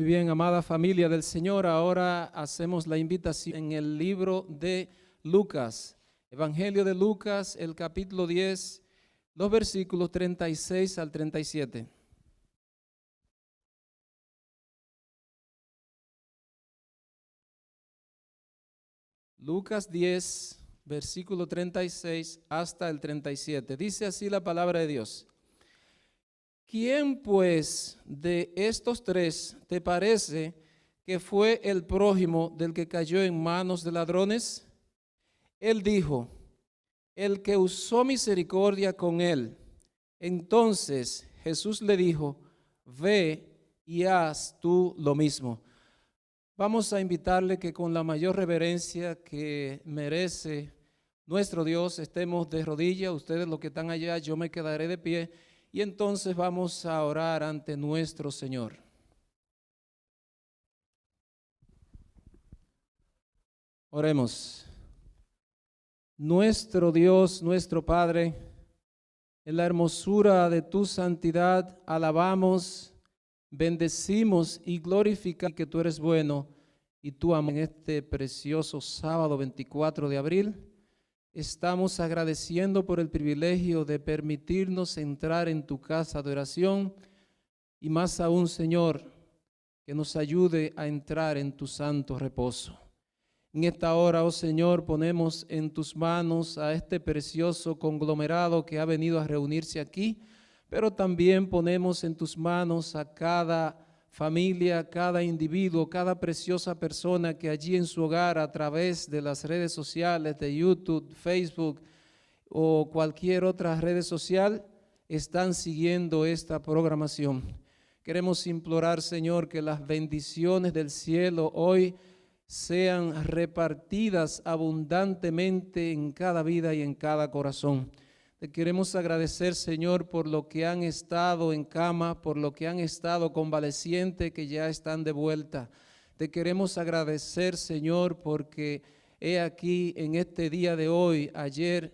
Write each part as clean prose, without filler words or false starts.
Muy bien, amada familia del Señor, ahora hacemos la invitación en el libro de Lucas, Evangelio de Lucas, el capítulo 10, los versículos 36 al 37. Lucas 10, versículo 36 hasta el 37. Dice así la palabra de Dios. ¿Quién pues de estos tres te parece que fue el prójimo del que cayó en manos de ladrones? Él dijo, el que usó misericordia con él. Entonces Jesús le dijo, ve y haz tú lo mismo. Vamos a invitarle que con la mayor reverencia que merece nuestro Dios estemos de rodillas. Ustedes los que están allá, yo me quedaré de pie. Y entonces vamos a orar ante nuestro Señor. Oremos. Nuestro Dios, nuestro Padre, en la hermosura de tu santidad, alabamos, bendecimos y glorificamos que tú eres bueno y tú amas. En este precioso sábado 24 de abril, estamos agradeciendo por el privilegio de permitirnos entrar en tu casa de oración y más aún, Señor, que nos ayude a entrar en tu santo reposo. En esta hora, oh Señor, ponemos en tus manos a este precioso conglomerado que ha venido a reunirse aquí, pero también ponemos en tus manos a cada familia, cada individuo, cada preciosa persona que allí en su hogar a través de las redes sociales, de YouTube, Facebook o cualquier otra red social, están siguiendo esta programación. Queremos implorar, Señor, que las bendiciones del cielo hoy sean repartidas abundantemente en cada vida y en cada corazón. Te queremos agradecer, Señor, por lo que han estado en cama, por lo que han estado convalecientes, que ya están de vuelta. Te queremos agradecer, Señor, porque he aquí en este día de hoy, ayer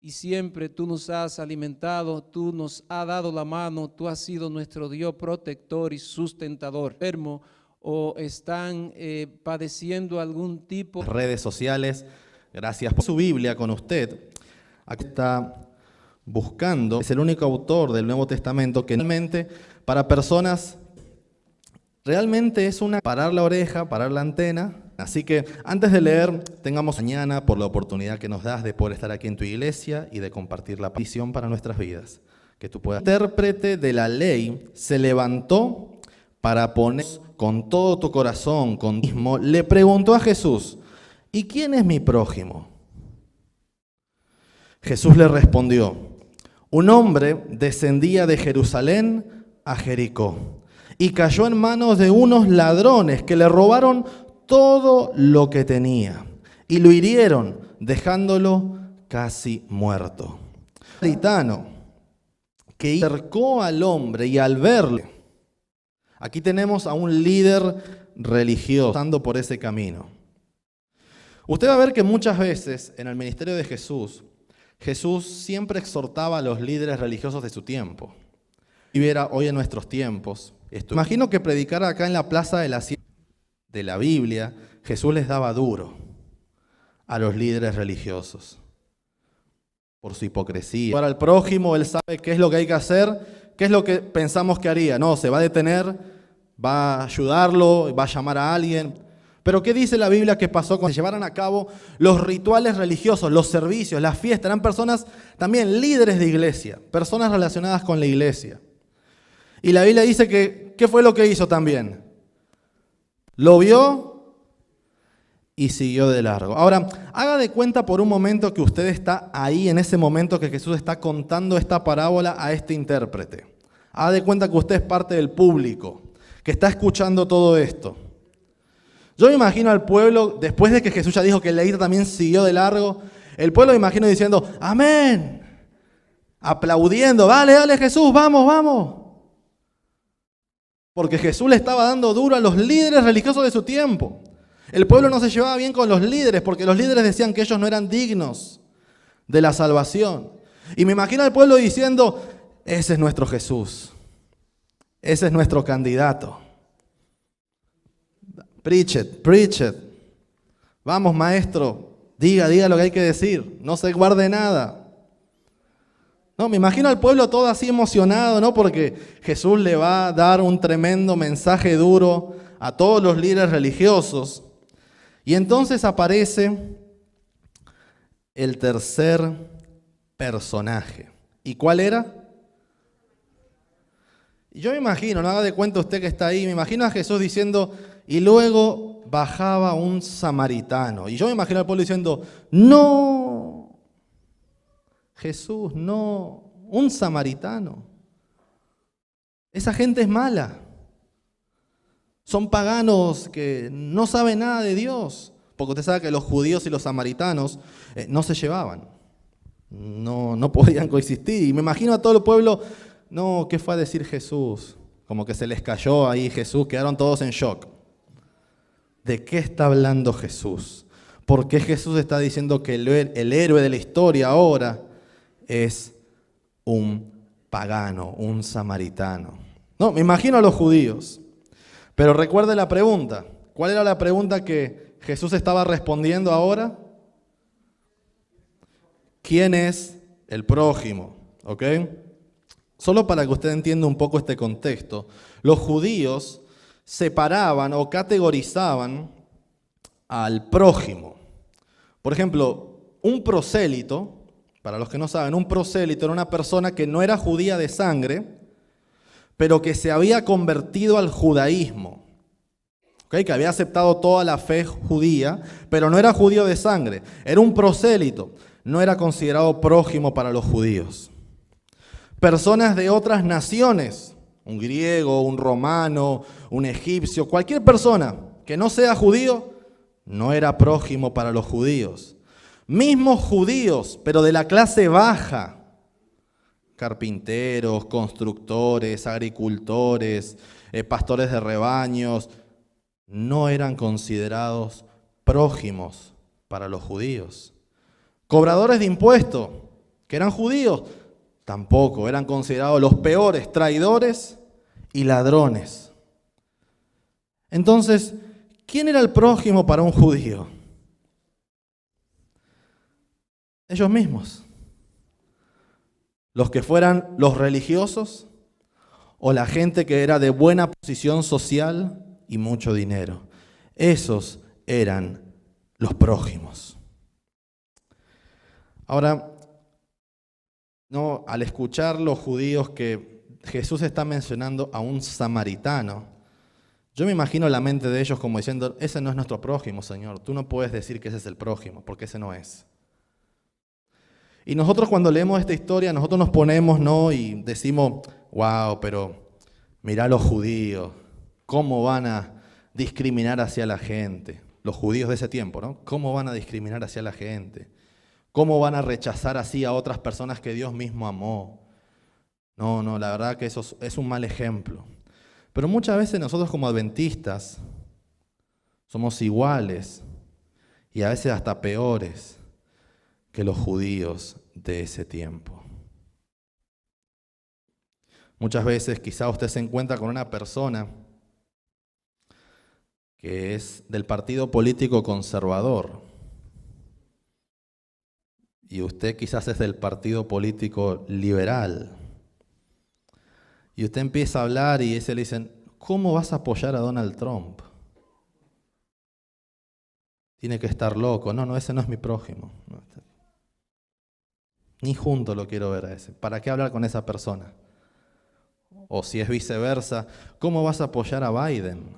y siempre tú nos has alimentado, tú nos has dado la mano, tú has sido nuestro Dios protector y sustentador. Enfermo o están padeciendo algún tipo. Redes sociales, gracias por su Biblia con usted. Aquí está buscando, es el único autor del Nuevo Testamento que realmente para personas, realmente es parar la oreja, parar la antena. Así que antes de leer, tengamos mañana por la oportunidad que nos das de poder estar aquí en tu iglesia y de compartir la visión para nuestras vidas. Que tú puedas. El intérprete de la ley se levantó para poner con todo tu corazón, le preguntó a Jesús, ¿y quién es mi prójimo? Jesús le respondió, un hombre descendía de Jerusalén a Jericó y cayó en manos de unos ladrones que le robaron todo lo que tenía y lo hirieron, dejándolo casi muerto. Un samaritano que acercó al hombre y al verle, aquí tenemos a un líder religioso pasando por ese camino. Usted va a ver que muchas veces en el ministerio de Jesús, Jesús siempre exhortaba a los líderes religiosos de su tiempo. Y viera hoy en nuestros tiempos. Imagino que predicar acá en la plaza de la Biblia, Jesús les daba duro a los líderes religiosos por su hipocresía. Para el prójimo, él sabe qué es lo que hay que hacer, qué es lo que pensamos que haría. No, se va a detener, va a ayudarlo, va a llamar a alguien. Pero ¿qué dice la Biblia que pasó cuando se llevaran a cabo los rituales religiosos, los servicios, las fiestas? Eran personas también líderes de iglesia, personas relacionadas con la iglesia. Y la Biblia dice que, ¿qué fue lo que hizo también? Lo vio y siguió de largo. Ahora, haga de cuenta por un momento que usted está ahí en ese momento que Jesús está contando esta parábola a este intérprete. Haga de cuenta que usted es parte del público, que está escuchando todo esto. Yo me imagino al pueblo, después de que Jesús ya dijo que el levita también siguió de largo, el pueblo me imagino diciendo, amén, aplaudiendo, dale, dale Jesús, vamos, vamos. Porque Jesús le estaba dando duro a los líderes religiosos de su tiempo. El pueblo no se llevaba bien con los líderes porque los líderes decían que ellos no eran dignos de la salvación. Y me imagino al pueblo diciendo, ese es nuestro Jesús, ese es nuestro candidato. Preach it, preach it. Vamos, maestro, diga lo que hay que decir. No se guarde nada. No, me imagino al pueblo todo así emocionado, ¿no? Porque Jesús le va a dar un tremendo mensaje duro a todos los líderes religiosos. Y entonces aparece el tercer personaje. ¿Y cuál era? Yo me imagino, no haga de cuenta usted que está ahí, me imagino a Jesús diciendo, y luego bajaba un samaritano. Y yo me imagino al pueblo diciendo, no, Jesús, no, un samaritano. Esa gente es mala. Son paganos que no saben nada de Dios. Porque usted sabe que los judíos y los samaritanos no se llevaban. No podían coexistir. Y me imagino a todo el pueblo, no, ¿qué fue a decir Jesús? Como que se les cayó ahí Jesús, quedaron todos en shock. ¿De qué está hablando Jesús? ¿Por qué Jesús está diciendo que el héroe de la historia ahora es un pagano, un samaritano? No, me imagino a los judíos. Pero recuerde la pregunta. ¿Cuál era la pregunta que Jesús estaba respondiendo ahora? ¿Quién es el prójimo? ¿Ok? Solo para que usted entienda un poco este contexto. Los judíos separaban o categorizaban al prójimo. Por ejemplo, un prosélito, para los que no saben, un prosélito era una persona que no era judía de sangre, pero que se había convertido al judaísmo. ¿Okay? Que había aceptado toda la fe judía, pero no era judío de sangre. Era un prosélito, no era considerado prójimo para los judíos. Personas de otras naciones, un griego, un romano, un egipcio, cualquier persona que no sea judío, no era prójimo para los judíos. Mismos judíos, pero de la clase baja, carpinteros, constructores, agricultores, pastores de rebaños, no eran considerados prójimos para los judíos. Cobradores de impuestos, que eran judíos, tampoco, eran considerados los peores, traidores y ladrones. Entonces, ¿quién era el prójimo para un judío? Ellos mismos. Los que fueran los religiosos o la gente que era de buena posición social y mucho dinero. Esos eran los prójimos. Ahora, no, al escuchar los judíos que Jesús está mencionando a un samaritano, yo me imagino la mente de ellos como diciendo, ese no es nuestro prójimo, Señor. Tú no puedes decir que ese es el prójimo, porque ese no es. Y nosotros cuando leemos esta historia, nosotros nos ponemos, ¿no? Y decimos, wow, pero mirá los judíos, cómo van a discriminar hacia la gente. Los judíos de ese tiempo, ¿no? ¿Cómo van a discriminar hacia la gente? ¿Cómo van a rechazar así a otras personas que Dios mismo amó? No, la verdad que eso es un mal ejemplo. Pero muchas veces nosotros como adventistas somos iguales y a veces hasta peores que los judíos de ese tiempo. Muchas veces quizá usted se encuentra con una persona que es del partido político conservador y usted quizás es del partido político liberal. Y usted empieza a hablar y ese le dicen, ¿cómo vas a apoyar a Donald Trump? Tiene que estar loco. No, ese no es mi prójimo. Ni junto lo quiero ver a ese. ¿Para qué hablar con esa persona? O si es viceversa, ¿cómo vas a apoyar a Biden?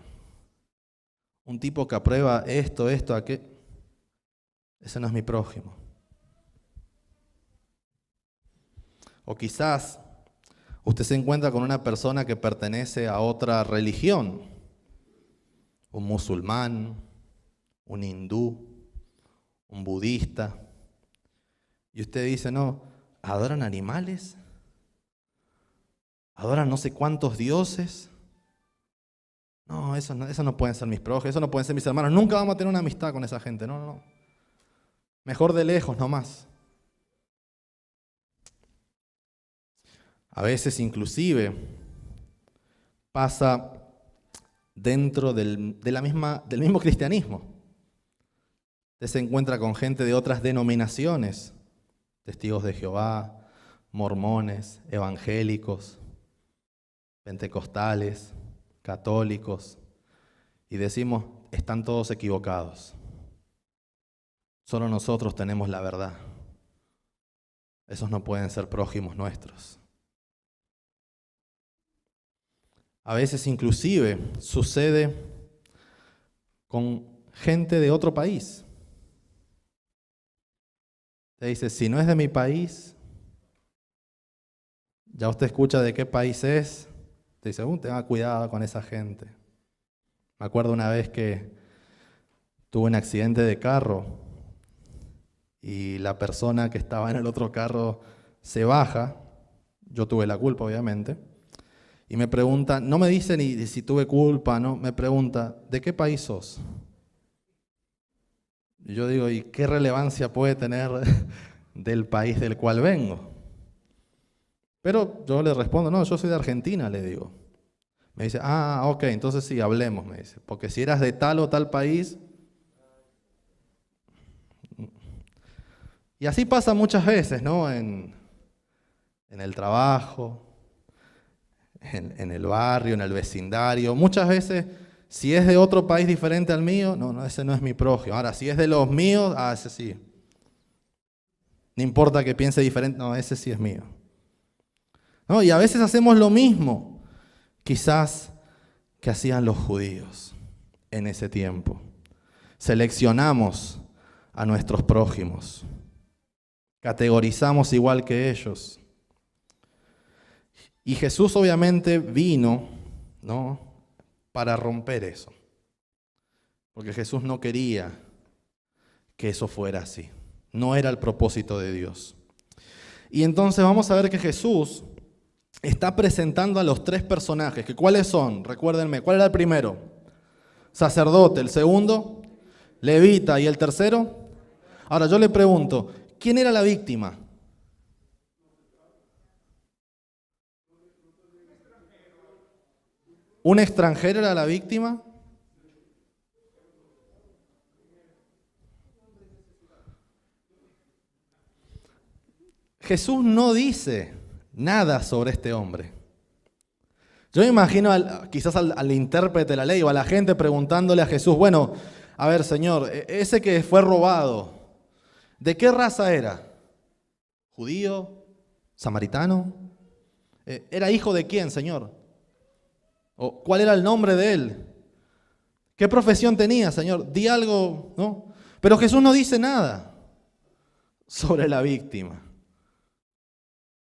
Un tipo que aprueba esto, aquello. Ese no es mi prójimo. O quizás usted se encuentra con una persona que pertenece a otra religión, un musulmán, un hindú, un budista, y usted dice, no, ¿adoran animales? ¿Adoran no sé cuántos dioses? No, eso no pueden ser mis prójimos, eso no pueden ser mis hermanos, nunca vamos a tener una amistad con esa gente, no. Mejor de lejos nomás. A veces inclusive pasa dentro del mismo cristianismo. Usted se encuentra con gente de otras denominaciones, testigos de Jehová, mormones, evangélicos, pentecostales, católicos, y decimos, están todos equivocados. Solo nosotros tenemos la verdad. Esos no pueden ser prójimos nuestros. A veces inclusive sucede con gente de otro país. Te dice, si no es de mi país, ya usted escucha de qué país es, te dice, tenga cuidado con esa gente. Me acuerdo una vez que tuve un accidente de carro y la persona que estaba en el otro carro se baja, yo tuve la culpa obviamente, y me pregunta, no me dice ni si tuve culpa, no, me pregunta, ¿de qué país sos? Y yo digo, ¿y qué relevancia puede tener del país del cual vengo? Pero yo le respondo, no, yo soy de Argentina, le digo. Me dice, ok, entonces sí, hablemos, me dice, porque si eras de tal o tal país. Y así pasa muchas veces, ¿no? En el trabajo, en el barrio, en el vecindario. Muchas veces, si es de otro país diferente al mío, no, ese no es mi prójimo. Ahora, si es de los míos, ese sí. No importa que piense diferente, no, ese sí es mío. ¿No? Y a veces hacemos lo mismo, quizás que hacían los judíos en ese tiempo. Seleccionamos a nuestros prójimos. Categorizamos igual que ellos. Y Jesús obviamente vino, ¿no?, para romper eso. Porque Jesús no quería que eso fuera así. No era el propósito de Dios. Y entonces vamos a ver que Jesús está presentando a los tres personajes. ¿Cuáles son? Recuérdenme, ¿cuál era el primero? Sacerdote. El segundo, levita. ¿Y el tercero? Ahora yo le pregunto, ¿quién era la víctima? ¿Un extranjero era la víctima? Jesús no dice nada sobre este hombre. Yo me imagino quizás al intérprete de la ley o a la gente preguntándole a Jesús, bueno, a ver, Señor, ese que fue robado, ¿de qué raza era? ¿Judío? ¿Samaritano? ¿Era hijo de quién, Señor? ¿O cuál era el nombre de él? ¿Qué profesión tenía, Señor? Di algo, ¿no? Pero Jesús no dice nada sobre la víctima.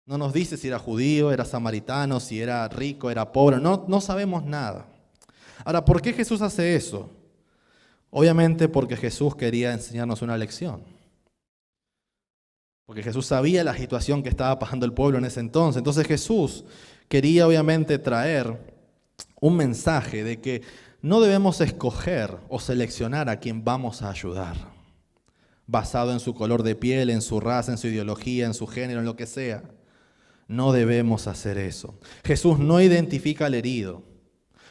No nos dice si era judío, era samaritano, si era rico, era pobre. No sabemos nada. Ahora, ¿por qué Jesús hace eso? Obviamente porque Jesús quería enseñarnos una lección. Porque Jesús sabía la situación que estaba pasando el pueblo en ese entonces. Entonces Jesús quería obviamente traer un mensaje de que no debemos escoger o seleccionar a quien vamos a ayudar, basado en su color de piel, en su raza, en su ideología, en su género, en lo que sea. No debemos hacer eso. Jesús no identifica al herido,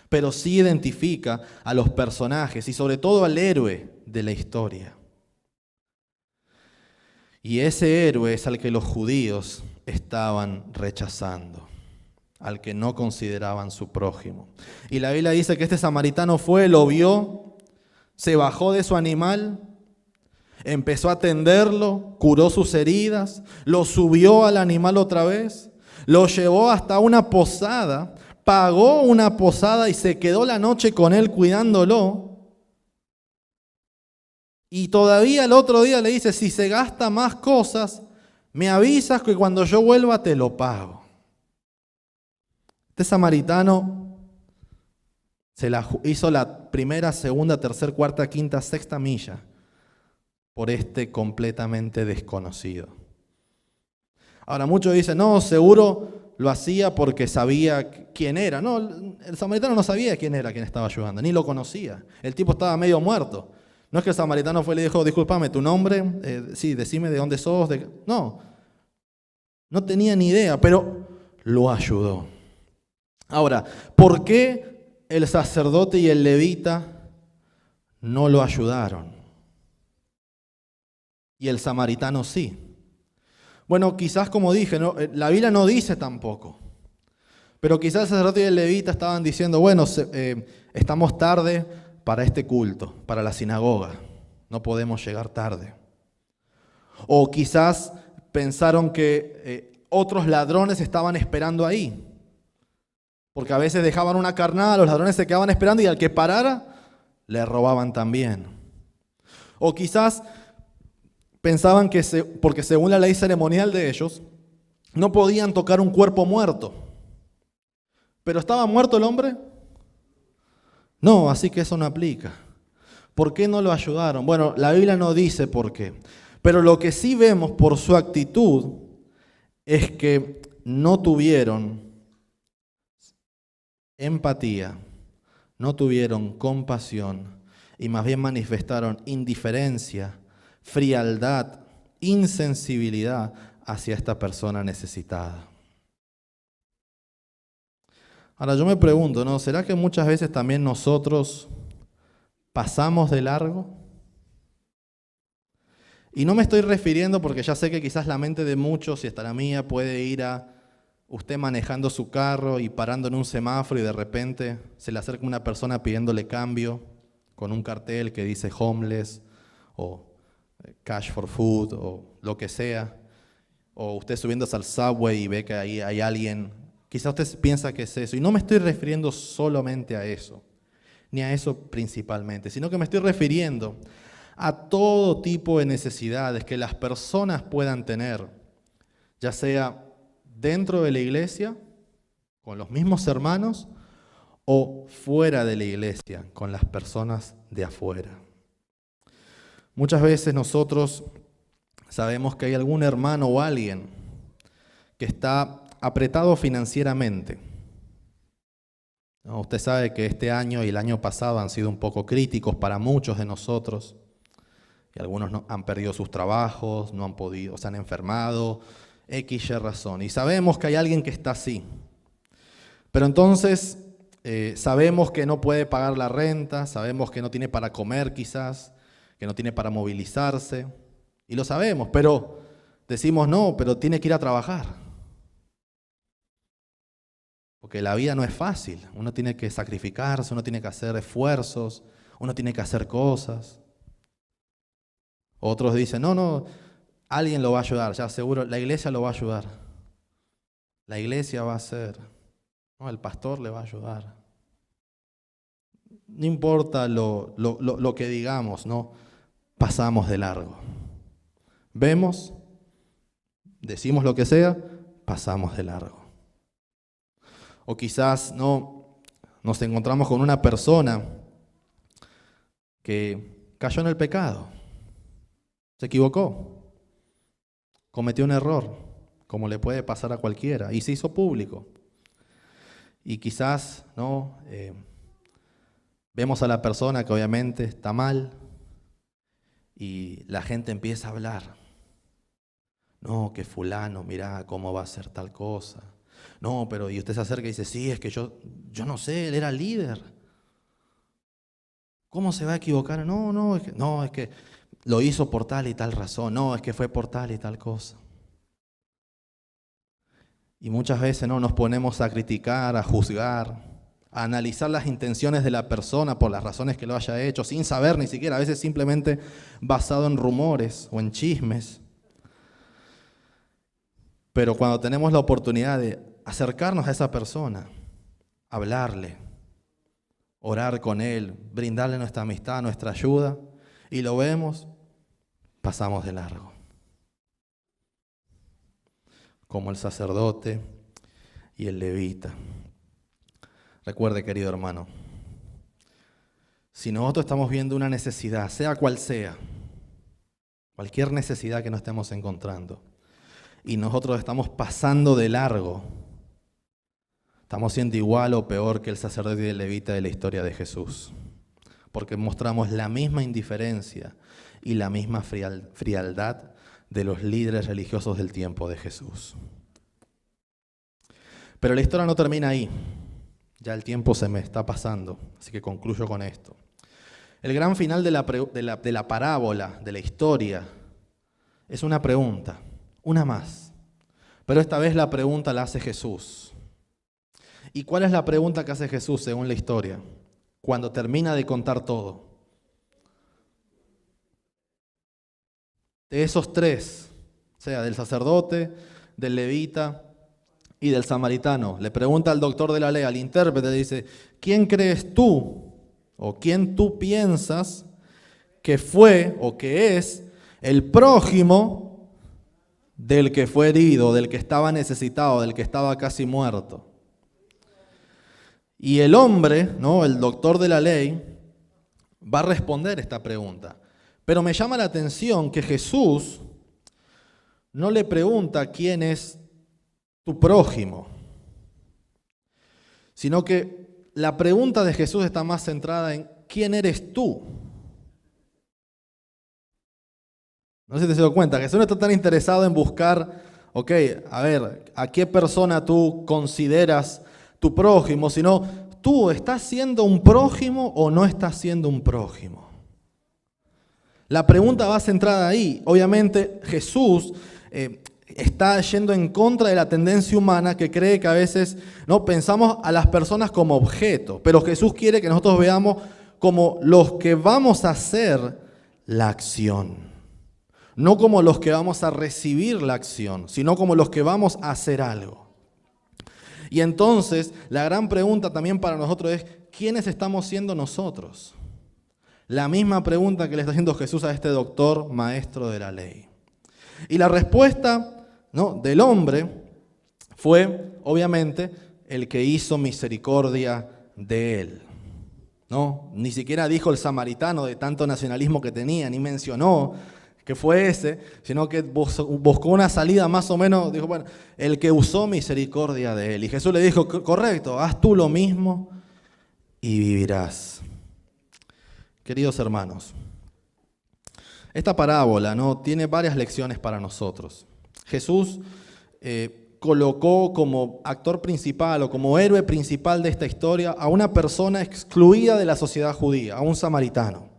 pero sí identifica a los personajes y sobre todo al héroe de la historia. Y ese héroe es al que los judíos estaban rechazando, al que no consideraban su prójimo. Y la Biblia dice que este samaritano fue, lo vio, se bajó de su animal, empezó a atenderlo, curó sus heridas, lo subió al animal otra vez, lo llevó hasta una posada, pagó una posada y se quedó la noche con él cuidándolo. Y todavía el otro día le dice, si se gasta más cosas, me avisas que cuando yo vuelva te lo pago. Este samaritano hizo la primera, segunda, tercera, cuarta, quinta, sexta milla por este completamente desconocido. Ahora muchos dicen, no, seguro lo hacía porque sabía quién era. No, el samaritano no sabía quién era quien estaba ayudando, ni lo conocía. El tipo estaba medio muerto. No es que el samaritano fue y le dijo, discúlpame, ¿tu nombre? Sí, decime de dónde sos. No tenía ni idea, pero lo ayudó. Ahora, ¿por qué el sacerdote y el levita no lo ayudaron. Y el samaritano sí. Bueno, quizás como dije, ¿no? La Biblia no dice tampoco. Pero quizás el sacerdote y el levita estaban diciendo, bueno, estamos tarde para este culto, para la sinagoga. No podemos llegar tarde. O quizás pensaron que otros ladrones estaban esperando ahí. Porque a veces dejaban una carnada, los ladrones se quedaban esperando y al que parara, le robaban también. O quizás pensaban que, porque según la ley ceremonial de ellos, no podían tocar un cuerpo muerto. ¿Pero estaba muerto el hombre? No, así que eso no aplica. ¿Por qué no lo ayudaron? Bueno, la Biblia no dice por qué. Pero lo que sí vemos por su actitud es que no tuvieron empatía, no tuvieron compasión y más bien manifestaron indiferencia, frialdad, insensibilidad hacia esta persona necesitada. Ahora yo me pregunto, ¿no? ¿Será que muchas veces también nosotros pasamos de largo? Y no me estoy refiriendo, porque ya sé que quizás la mente de muchos y hasta la mía puede ir a usted manejando su carro y parando en un semáforo y de repente se le acerca una persona pidiéndole cambio con un cartel que dice homeless o cash for food o lo que sea. O usted subiéndose al subway y ve que ahí hay alguien. Quizás usted piensa que es eso. Y no me estoy refiriendo solamente a eso, ni a eso principalmente, sino que me estoy refiriendo a todo tipo de necesidades que las personas puedan tener, ya sea dentro de la iglesia, con los mismos hermanos, o fuera de la iglesia, con las personas de afuera. Muchas veces nosotros sabemos que hay algún hermano o alguien que está apretado financieramente. Usted sabe que este año y el año pasado han sido un poco críticos para muchos de nosotros. Y algunos han perdido sus trabajos, no han podido, se han enfermado, X y razón. Y sabemos que hay alguien que está así. Pero entonces sabemos que no puede pagar la renta, sabemos que no tiene para comer quizás, que no tiene para movilizarse. Y lo sabemos, pero decimos no, pero tiene que ir a trabajar. Porque la vida no es fácil, uno tiene que sacrificarse, uno tiene que hacer esfuerzos, uno tiene que hacer cosas. Otros dicen, no, alguien lo va a ayudar, ya seguro, la iglesia lo va a ayudar. La iglesia va a hacer, no, el pastor le va a ayudar. No importa lo que digamos, no, pasamos de largo. Vemos, decimos lo que sea, pasamos de largo. O quizás no nos encontramos con una persona que cayó en el pecado. Se equivocó, cometió un error, como le puede pasar a cualquiera, y se hizo público. Y quizás no vemos a la persona que obviamente está mal y la gente empieza a hablar. No, que fulano, mirá cómo va a hacer tal cosa. No, pero y usted se acerca y dice, sí, es que yo no sé, él era líder. ¿Cómo se va a equivocar? No, es que lo hizo por tal y tal razón. No, es que fue por tal y tal cosa. Y muchas veces no nos ponemos a criticar, a juzgar, a analizar las intenciones de la persona por las razones que lo haya hecho, sin saber ni siquiera, a veces simplemente basado en rumores o en chismes. Pero cuando tenemos la oportunidad de acercarnos a esa persona, hablarle, orar con él, brindarle nuestra amistad, nuestra ayuda, y lo vemos, pasamos de largo. Como el sacerdote y el levita. Recuerde, querido hermano, si nosotros estamos viendo una necesidad, sea cual sea, cualquier necesidad que nos estemos encontrando, y nosotros estamos pasando de largo, estamos siendo igual o peor que el sacerdote y el levita de la historia de Jesús, porque mostramos la misma indiferencia y la misma frialdad de los líderes religiosos del tiempo de Jesús. Pero la historia no termina ahí. Ya el tiempo se me está pasando, así que concluyo con esto. El gran final de la parábola, de la historia, es una pregunta, una más. Pero esta vez la pregunta la hace Jesús. ¿Y cuál es la pregunta que hace Jesús según la historia? Cuando termina de contar todo. De esos tres, o sea, del sacerdote, del levita y del samaritano, le pregunta al doctor de la ley, al intérprete, dice, ¿quién crees tú o quién tú piensas que fue o que es el prójimo del que fue herido, del que estaba necesitado, del que estaba casi muerto? Y el hombre, ¿no?, el doctor de la ley, va a responder esta pregunta. Pero me llama la atención que Jesús no le pregunta quién es tu prójimo, sino que la pregunta de Jesús está más centrada en quién eres tú. No sé si te has dado cuenta, Jesús no está tan interesado en buscar, ok, a ver, a qué persona tú consideras tu prójimo, sino tú estás siendo un prójimo o no estás siendo un prójimo. La pregunta va centrada ahí. Obviamente Jesús está yendo en contra de la tendencia humana que cree que a veces no pensamos a las personas como objeto, pero Jesús quiere que nosotros veamos como los que vamos a hacer la acción, no como los que vamos a recibir la acción, sino como los que vamos a hacer algo. Y entonces la gran pregunta también para nosotros es, ¿quiénes estamos siendo nosotros? La misma pregunta que le está haciendo Jesús a este doctor maestro de la ley. Y la respuesta, ¿no?, del hombre fue, obviamente, el que hizo misericordia de él. ¿No? Ni siquiera dijo el samaritano de tanto nacionalismo que tenía, ni mencionó que fue ese, sino que buscó una salida más o menos, dijo, bueno, el que usó misericordia de él. Y Jesús le dijo, correcto, haz tú lo mismo y vivirás. Queridos hermanos, esta parábola, ¿no?, tiene varias lecciones para nosotros. Jesús colocó como actor principal o como héroe principal de esta historia a una persona excluida de la sociedad judía, a un samaritano.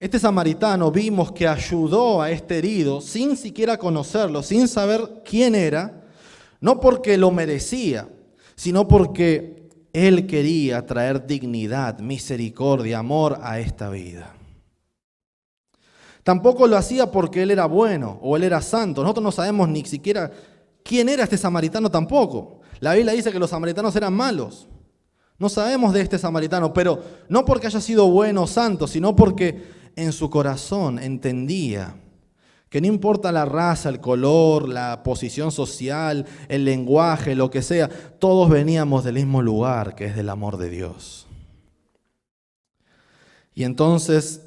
Este samaritano vimos que ayudó a este herido sin siquiera conocerlo, sin saber quién era, no porque lo merecía, sino porque él quería traer dignidad, misericordia, amor a esta vida. Tampoco lo hacía porque él era bueno o él era santo. Nosotros no sabemos ni siquiera quién era este samaritano tampoco. La Biblia dice que los samaritanos eran malos. No sabemos de este samaritano, pero no porque haya sido bueno o santo, sino porque en su corazón entendía que no importa la raza, el color, la posición social, el lenguaje, lo que sea, todos veníamos del mismo lugar, que es del amor de Dios. Y entonces,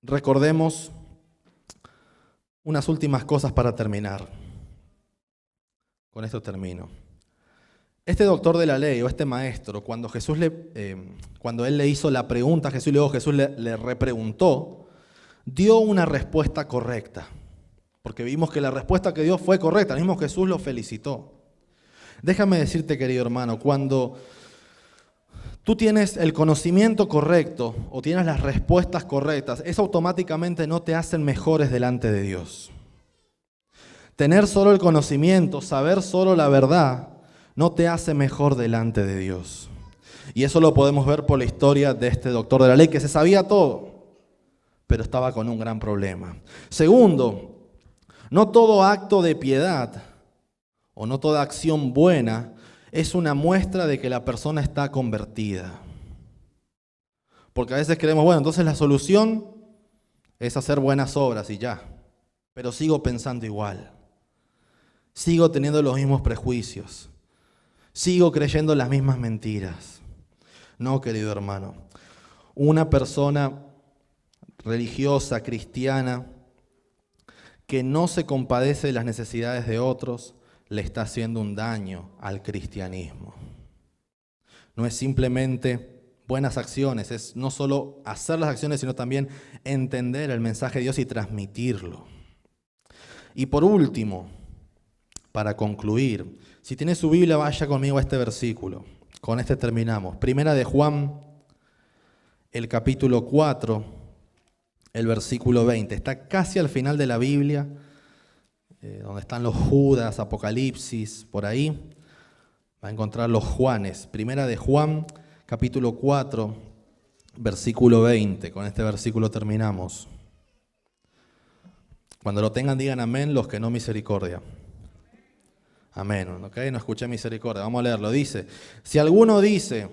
recordemos unas últimas cosas para terminar. Con esto termino. Este doctor de la ley o este maestro, cuando él le hizo la pregunta a Jesús y luego Jesús le repreguntó, dio una respuesta correcta. Porque vimos que la respuesta que dio fue correcta, el mismo Jesús lo felicitó. Déjame decirte, querido hermano, cuando tú tienes el conocimiento correcto o tienes las respuestas correctas, eso automáticamente no te hacen mejores delante de Dios. Tener solo el conocimiento, saber solo la verdad, no te hace mejor delante de Dios. Y eso lo podemos ver por la historia de este doctor de la ley, que se sabía todo, pero estaba con un gran problema. Segundo, no todo acto de piedad o no toda acción buena es una muestra de que la persona está convertida. Porque a veces creemos, bueno, entonces la solución es hacer buenas obras y ya. Pero sigo pensando igual. Sigo teniendo los mismos prejuicios. Sigo creyendo las mismas mentiras. No, querido hermano. Una persona religiosa, cristiana, que no se compadece de las necesidades de otros, le está haciendo un daño al cristianismo. No es simplemente buenas acciones, es no solo hacer las acciones, sino también entender el mensaje de Dios y transmitirlo. Y por último, para concluir, si tiene su Biblia, vaya conmigo a este versículo. Con este terminamos. Primera de Juan, el capítulo 4, el versículo 20. Está casi al final de la Biblia, donde están los Judas, Apocalipsis, por ahí. Va a encontrar los Juanes. Primera de Juan, capítulo 4, versículo 20. Con este versículo terminamos. Cuando lo tengan, digan amén, los que no misericordia. Amén, ¿ok? No escuché misericordia. Vamos a leerlo. Dice, si alguno dice,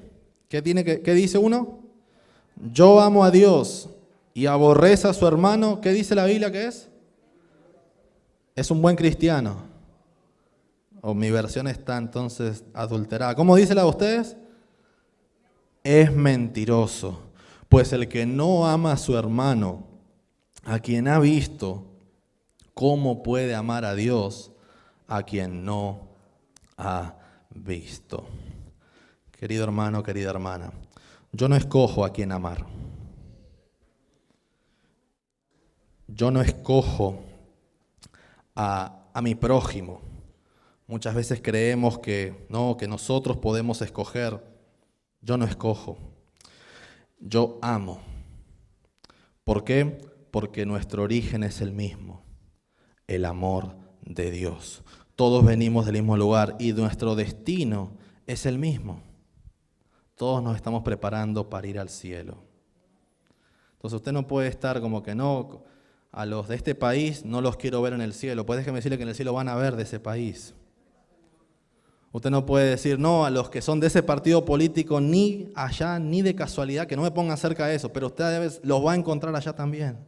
¿qué dice uno? Yo amo a Dios y aborrece a su hermano, ¿qué dice la Biblia que es? Es un buen cristiano. O mi versión está entonces adulterada. ¿Cómo dice la de ustedes? Es mentiroso. Pues el que no ama a su hermano, a quien ha visto, ¿cómo puede amar a Dios a quien no ha visto? Querido hermano, querida hermana, yo no escojo a quién amar. Yo no escojo a mi prójimo. Muchas veces creemos que no, que nosotros podemos escoger. Yo no escojo. Yo amo. ¿Por qué? Porque nuestro origen es el mismo, el amor de Dios. Todos venimos del mismo lugar y nuestro destino es el mismo. Todos nos estamos preparando para ir al cielo. Entonces usted no puede estar como que no, a los de este país no los quiero ver en el cielo. Pues déjeme decirle que en el cielo van a ver de ese país. Usted no puede decir, no, a los que son de ese partido político, ni allá, ni de casualidad, que no me pongan cerca de eso, pero usted los va a encontrar allá también.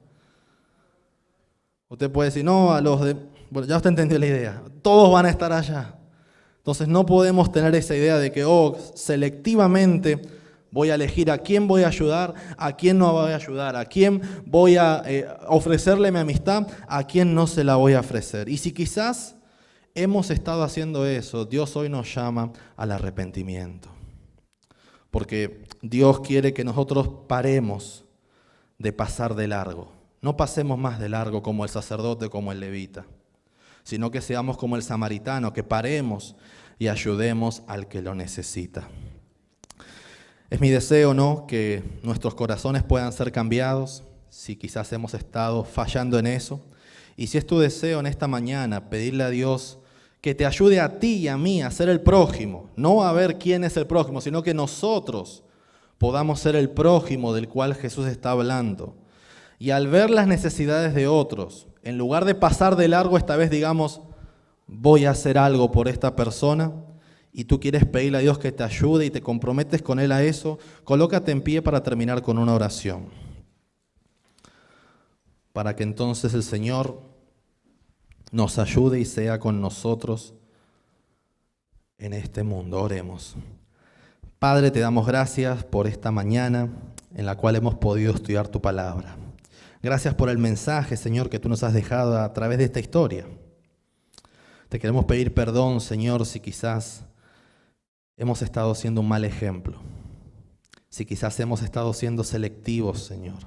Usted puede decir, no, a los de... Bueno, ya usted entendió la idea. Todos van a estar allá. Entonces no podemos tener esa idea de que, selectivamente voy a elegir a quién voy a ayudar, a quién no voy a ayudar, a quién voy a ofrecerle mi amistad, a quién no se la voy a ofrecer. Y si quizás hemos estado haciendo eso, Dios hoy nos llama al arrepentimiento. Porque Dios quiere que nosotros paremos de pasar de largo. No pasemos más de largo como el sacerdote, como el levita, sino que seamos como el samaritano, que paremos y ayudemos al que lo necesita. Es mi deseo, ¿no?, que nuestros corazones puedan ser cambiados, si quizás hemos estado fallando en eso. Y si es tu deseo en esta mañana, pedirle a Dios que te ayude a ti y a mí a ser el prójimo, no a ver quién es el prójimo, sino que nosotros podamos ser el prójimo del cual Jesús está hablando. Y al ver las necesidades de otros, en lugar de pasar de largo, esta vez digamos, voy a hacer algo por esta persona, y tú quieres pedirle a Dios que te ayude y te comprometes con Él a eso, colócate en pie para terminar con una oración. Para que entonces el Señor nos ayude y sea con nosotros en este mundo. Oremos. Padre, te damos gracias por esta mañana en la cual hemos podido estudiar tu palabra. Gracias por el mensaje, Señor, que tú nos has dejado a través de esta historia. Te queremos pedir perdón, Señor, si quizás hemos estado siendo un mal ejemplo. Si quizás hemos estado siendo selectivos, Señor.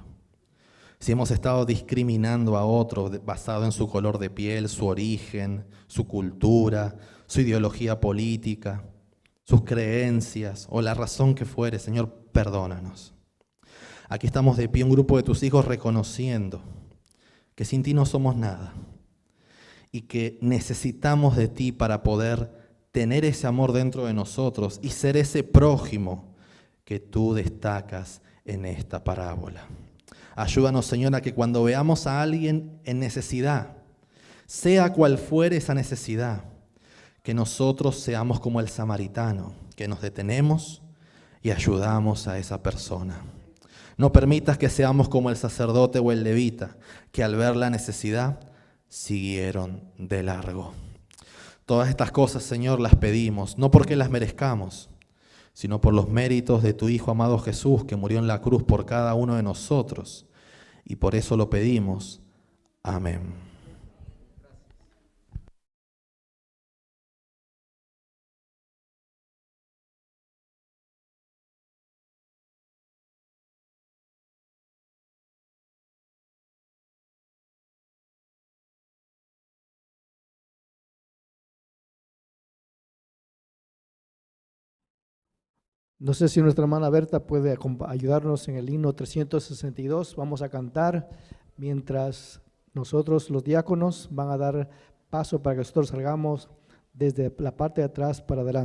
Si hemos estado discriminando a otros basado en su color de piel, su origen, su cultura, su ideología política, sus creencias o la razón que fuere, Señor, perdónanos. Aquí estamos de pie, un grupo de tus hijos, reconociendo que sin ti no somos nada y que necesitamos de ti para poder tener ese amor dentro de nosotros y ser ese prójimo que tú destacas en esta parábola. Ayúdanos, Señor, a que cuando veamos a alguien en necesidad, sea cual fuere esa necesidad, que nosotros seamos como el samaritano, que nos detenemos y ayudamos a esa persona. No permitas que seamos como el sacerdote o el levita, que al ver la necesidad siguieron de largo. Todas estas cosas, Señor, las pedimos, no porque las merezcamos, sino por los méritos de tu Hijo amado Jesús, que murió en la cruz por cada uno de nosotros. Y por eso lo pedimos. Amén. No sé si nuestra hermana Berta puede ayudarnos en el himno 362. Vamos a cantar mientras nosotros, los diáconos, van a dar paso para que nosotros salgamos desde la parte de atrás para adelante.